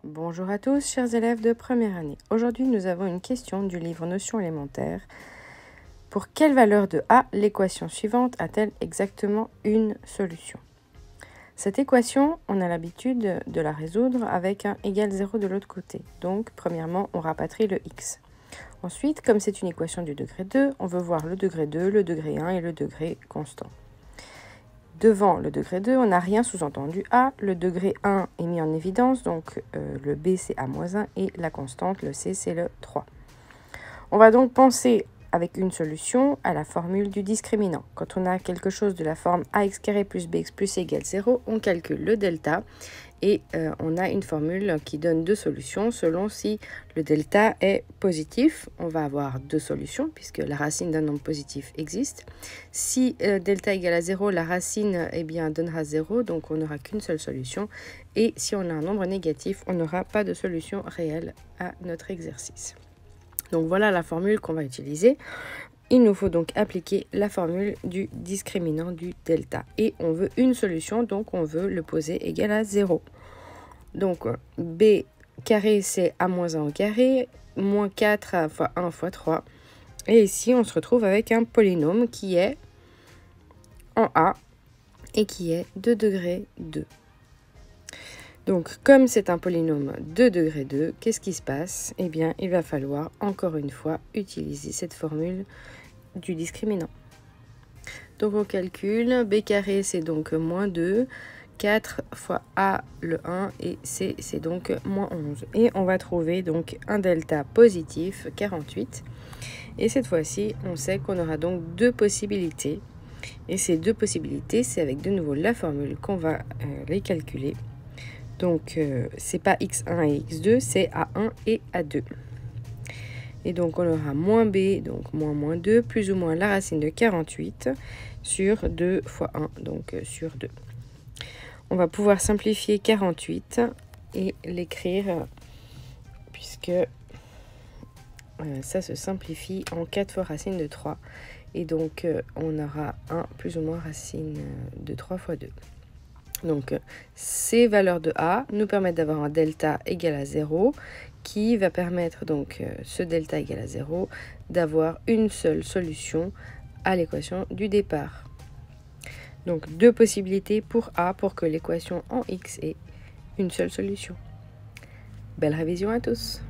Bonjour à tous, chers élèves de première année. Aujourd'hui, nous avons une question du livre Notions élémentaires. Pour quelle valeur de A l'équation suivante a-t-elle exactement une solution? Cette équation, on a l'habitude de la résoudre avec un égal 0 de l'autre côté. Donc, premièrement, on rapatrie le x. Ensuite, comme c'est une équation du degré 2, on veut voir le degré 2, le degré 1 et le degré constant. Devant le degré 2, on n'a rien sous-entendu A. Le degré 1 est mis en évidence, donc le B c'est A-1 et la constante, le C c'est le 3. On va donc penser avec une solution à la formule du discriminant. Quand on a quelque chose de la forme ax carré plus bx plus c égale 0, on calcule le delta et on a une formule qui donne deux solutions selon si le delta est positif. On va avoir deux solutions puisque la racine d'un nombre positif existe. Si delta égale à 0, la racine donnera 0, donc on n'aura qu'une seule solution. Et si on a un nombre négatif, on n'aura pas de solution réelle à notre exercice. Donc voilà la formule qu'on va utiliser. Il nous faut donc appliquer la formule du discriminant du delta. Et on veut une solution, donc on veut le poser égal à 0. Donc b carré c'est a-1 au carré, moins 4 fois 1 fois 3. Et ici on se retrouve avec un polynôme qui est en a et qui est de degré 2. Donc, comme c'est un polynôme de degré 2, qu'est-ce qui se passe? Eh bien, il va falloir, encore une fois, utiliser cette formule du discriminant. Donc, on calcule. B carré, c'est donc moins 2. 4 fois A, le 1, et C, c'est donc moins 11. Et on va trouver donc un delta positif, 48. Et cette fois-ci, on sait qu'on aura donc deux possibilités. Et ces deux possibilités, c'est avec de nouveau la formule qu'on va les calculer. Donc, c'est pas x1 et x2, c'est a1 et a2. Et donc, on aura moins b, donc moins 2, plus ou moins la racine de 48 sur 2 fois 1, donc sur 2. On va pouvoir simplifier 48 et l'écrire, puisque ça se simplifie en 4 fois racine de 3. Et donc, on aura 1 plus ou moins racine de 3 fois 2. Donc, ces valeurs de A nous permettent d'avoir un delta égal à 0 qui va permettre, donc, ce delta égal à 0, d'avoir une seule solution à l'équation du départ. Donc, deux possibilités pour A pour que l'équation en X ait une seule solution. Belle révision à tous!